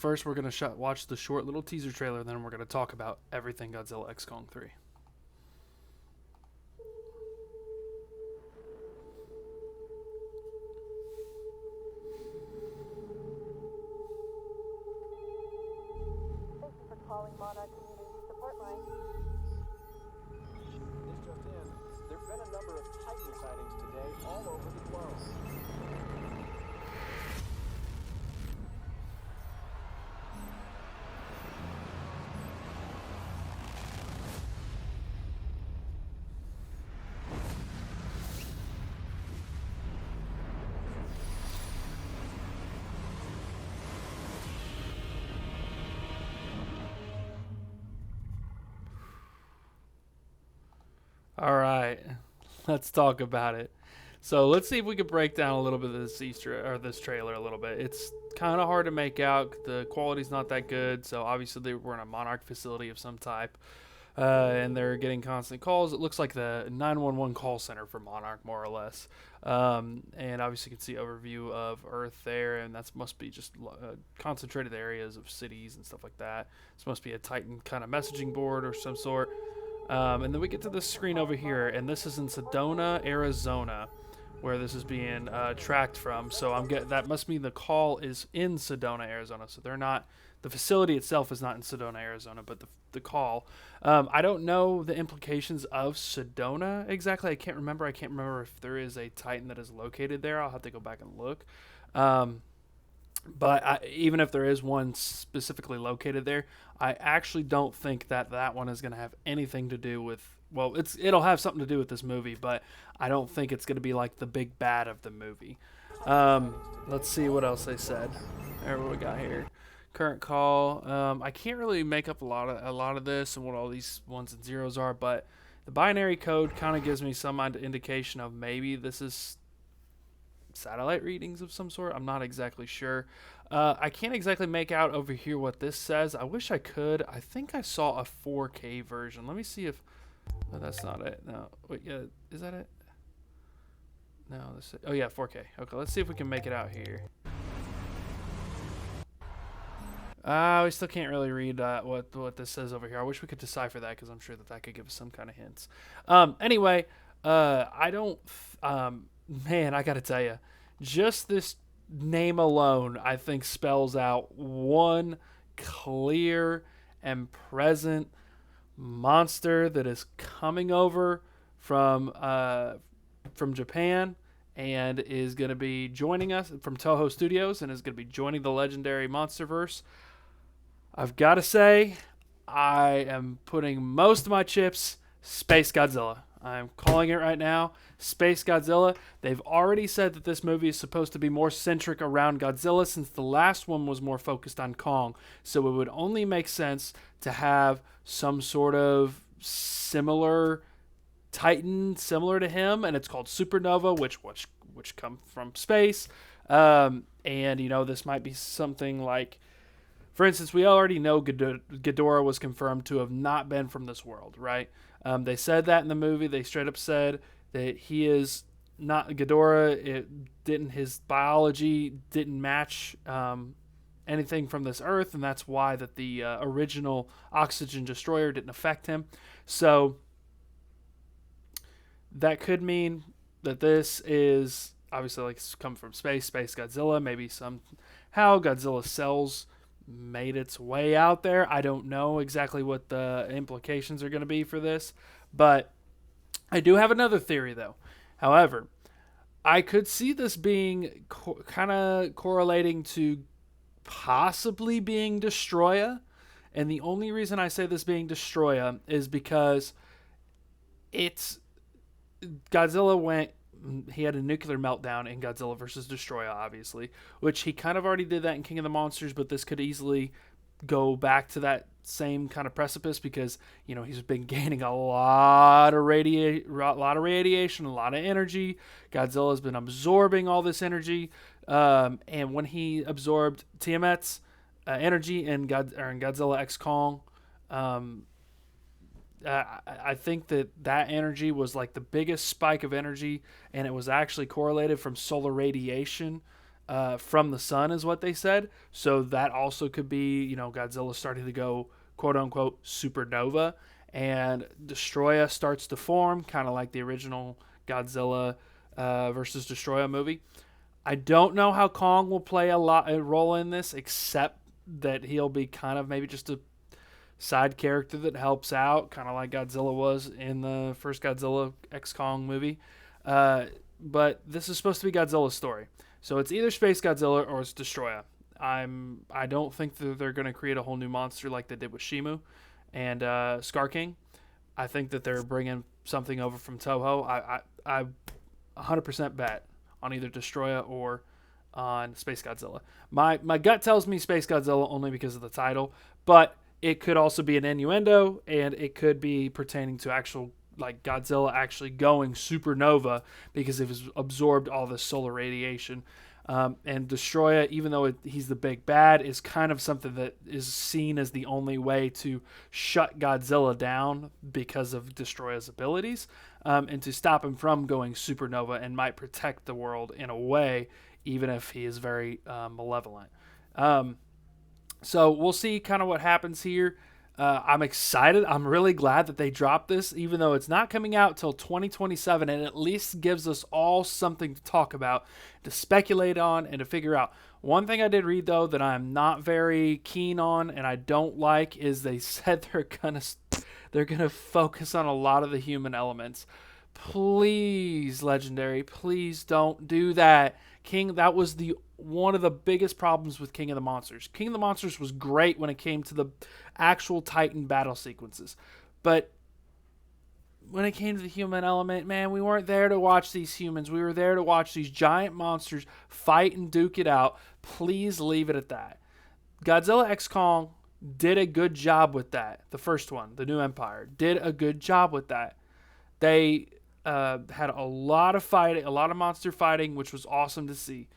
first we're going to watch the short little teaser trailer, and then we're going to talk about everything Godzilla X Kong 3. Thank you for calling Monarch Community Support Line. This just in, there have been a number of Titan sightings today all over the globe. All right, let's talk about it. So let's see if we can break down a little bit of this trailer a little bit. It's kind of hard to make out. The quality's not that good. So obviously we're in a Monarch facility of some type, and they're getting constant calls. It looks like the 911 call center for Monarch, more or less. And obviously you can see overview of Earth there, and that must be just concentrated areas of cities and stuff like that. This must be a Titan kind of messaging board or some sort. And then we get to this screen over here, and this is in Sedona, Arizona, where this is being tracked from. So that must mean the call is in Sedona, Arizona. So they're not, the facility itself is not in Sedona, Arizona, but the call. I don't know the implications of Sedona exactly. I can't remember if there is a Titan that is located there. I'll have to go back and look. But even if there is one specifically located there, I actually don't think that one is going to have anything to do with. Well, it'll have something to do with this movie, but I don't think it's going to be like the big bad of the movie. Let's see what else they said. There, what we got here. Current call. I can't really make up a lot of this and what all these ones and zeros are, but the binary code kind of gives me some indication of maybe this is satellite readings of some sort. I'm not exactly sure. I can't exactly make out over here what this says. I wish I could. I think I saw a 4K version. Let me see if... No, that's not it. No. Wait, yeah, is that it? No, oh yeah, 4K. Okay, let's see if we can make it out here. We still can't really read what this says over here. I wish we could decipher that, because I'm sure that could give us some kind of hints. Anyway, I don't... man, I gotta tell you, just this name alone, I think, spells out one clear and present monster that is coming over from Japan and is going to be joining us from Toho Studios and is going to be joining the legendary MonsterVerse. I've got to say, I am putting most of my chips Space Godzilla. I'm calling it right now, Space Godzilla. They've already said that this movie is supposed to be more centric around Godzilla, since the last one was more focused on Kong. So it would only make sense to have some sort of similar Titan, similar to him, and it's called Supernova, which come from space. And this might be something like, for instance, we already know Ghidorah was confirmed to have not been from this world, right? They said that in the movie. They straight up said that he is not Ghidorah. His biology didn't match anything from this Earth, and that's why that the original Oxygen Destroyer didn't affect him. So that could mean that this is obviously like come from Space Godzilla. Maybe somehow Godzilla's cells made its way out there. I don't know exactly what the implications are going to be for this, but I do have another theory though. However, I could see this being kind of correlating to possibly being Destroya, and the only reason I say this being Destroya is because he had a nuclear meltdown in Godzilla vs. Destroya, obviously, which he kind of already did that in King of the Monsters, but this could easily go back to that same kind of precipice because, he's been gaining a lot of radiation, a lot of energy. Godzilla's been absorbing all this energy, and when he absorbed Tiamat's energy in Godzilla X Kong, I think that energy was like the biggest spike of energy, and it was actually correlated from solar radiation from the sun, is what they said. So that also could be, Godzilla starting to go quote unquote supernova, and Destroya starts to form, kind of like the original Godzilla versus Destroya movie. I don't know how Kong will play a role in this, except that he'll be kind of maybe just a side character that helps out, kind of like Godzilla was in the first Godzilla X Kong movie. But this is supposed to be Godzilla's story, so it's either Space Godzilla or it's Destroya. I don't think that they're going to create a whole new monster like they did with Shimu and Scar King. I think that they're bringing something over from Toho. I 100% bet on either Destroya or on Space Godzilla. My gut tells me Space Godzilla only because of the title, but it could also be an innuendo, and it could be pertaining to actual, like, Godzilla actually going supernova because it has absorbed all this solar radiation. And Destroya, even though he's the big bad, is kind of something that is seen as the only way to shut Godzilla down because of Destroya's abilities, and to stop him from going supernova, and might protect the world in a way, even if he is very malevolent. So we'll see kind of what happens here. I'm excited. I'm really glad that they dropped this, even though it's not coming out till 2027, and at least gives us all something to talk about, to speculate on, and to figure out. One thing I did read, though, that I'm not very keen on and I don't like is they said they're gonna focus on a lot of the human elements. Please, Legendary, please don't do that. King, that was one of the biggest problems with King of the Monsters. King of the Monsters was great when it came to the actual Titan battle sequences. But when it came to the human element, man, we weren't there to watch these humans. We were there to watch these giant monsters fight and duke it out. Please leave it at that. Godzilla X Kong did a good job with that. The first one, the New Empire, did a good job with that. They had a lot of fighting, a lot of monster fighting, which was awesome to see.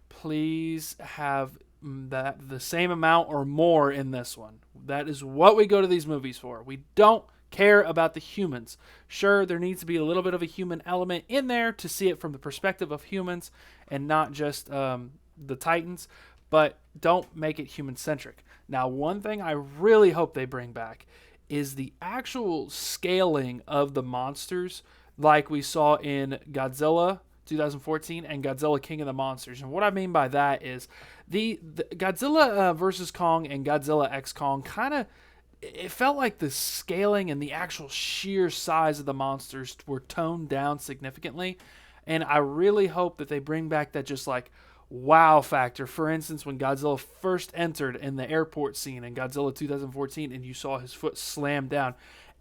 Please have the same amount or more in this one. That is what we go to these movies for. We don't care about the humans. Sure, there needs to be a little bit of a human element in there to see it from the perspective of humans and not just the Titans, but don't make it human-centric. Now, one thing I really hope they bring back is the actual scaling of the monsters, like we saw in Godzilla 2014 and Godzilla King of the Monsters. And what I mean by that is the Godzilla versus Kong and Godzilla X Kong it felt like the scaling and the actual sheer size of the monsters were toned down significantly. And I really hope that they bring back that just like wow factor. For instance, when Godzilla first entered in the airport scene in Godzilla 2014 and you saw his foot slam down,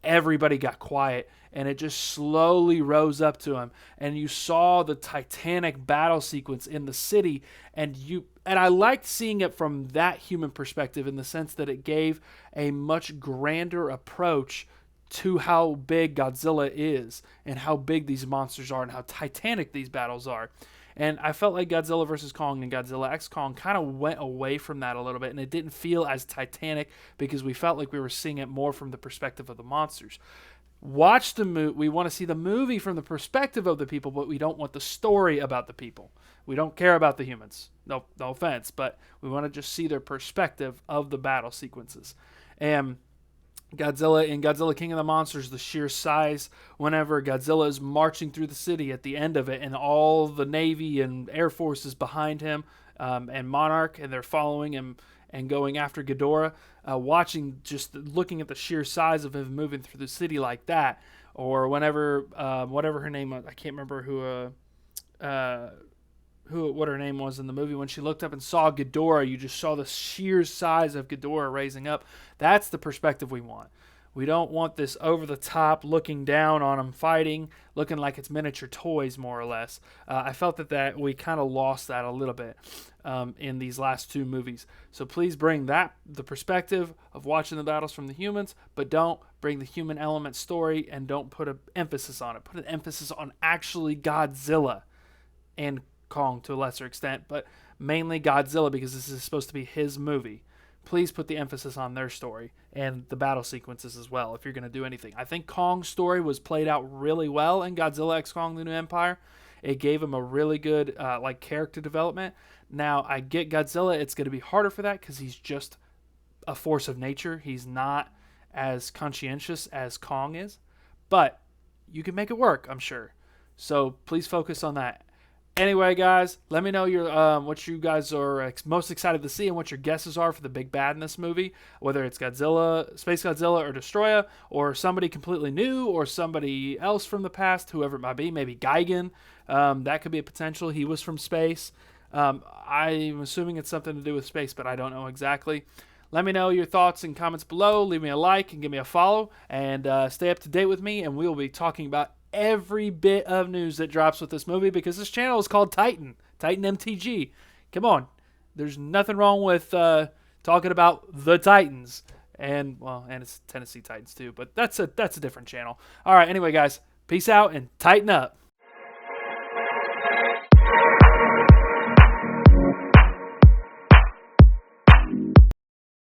everybody got quiet and it just slowly rose up to him, and you saw the titanic battle sequence in the city, and I liked seeing it from that human perspective, in the sense that it gave a much grander approach to how big Godzilla is and how big these monsters are and how titanic these battles are. And I felt like Godzilla vs. Kong and Godzilla X Kong kind of went away from that a little bit, and it didn't feel as titanic because we felt like we were seeing it more from the perspective of the monsters. Watch the movie. We want to see the movie from the perspective of the people, but we don't want the story about the people. We don't care about the humans. No offense, but we want to just see their perspective of the battle sequences. And Godzilla King of the Monsters, the sheer size, whenever Godzilla is marching through the city at the end of it and all the Navy and Air Force is behind him, and Monarch, and they're following him and going after Ghidorah, looking at the sheer size of him moving through the city like that, or whenever, whatever her name was, I can't remember what her name was in the movie, when she looked up and saw Ghidorah, you just saw the sheer size of Ghidorah raising up. That's the perspective we want. We don't want this over-the-top looking down on them fighting, looking like it's miniature toys, more or less. I felt that we kind of lost that a little bit in these last two movies. So please bring the perspective of watching the battles from the humans, but don't bring the human element story, and don't put an emphasis on it. Put an emphasis on actually Godzilla and Kong to a lesser extent, but mainly Godzilla, because this is supposed to be his movie. Please put the emphasis on their story and the battle sequences as well if you're going to do anything. I think Kong's story was played out really well in Godzilla X Kong: The New Empire. It gave him a really good character development. Now, I get Godzilla. It's going to be harder for that because he's just a force of nature. He's not as conscientious as Kong is. But you can make it work, I'm sure. So please focus on that. Anyway, guys, let me know your what you guys are most excited to see and what your guesses are for the big bad in this movie. Whether it's Godzilla, Space Godzilla, or Destroya, or somebody completely new, or somebody else from the past, whoever it might be. Maybe Gigan. That could be a potential. He was from space. I'm assuming it's something to do with space, but I don't know exactly. Let me know your thoughts and comments below. Leave me a like and give me a follow. And stay up to date with me, and we will be talking about every bit of news that drops with this movie because this channel is called Titan MTG. Come on. There's nothing wrong with talking about the Titans. And it's Tennessee Titans too, but that's a different channel. All right, anyway, guys, peace out and tighten up.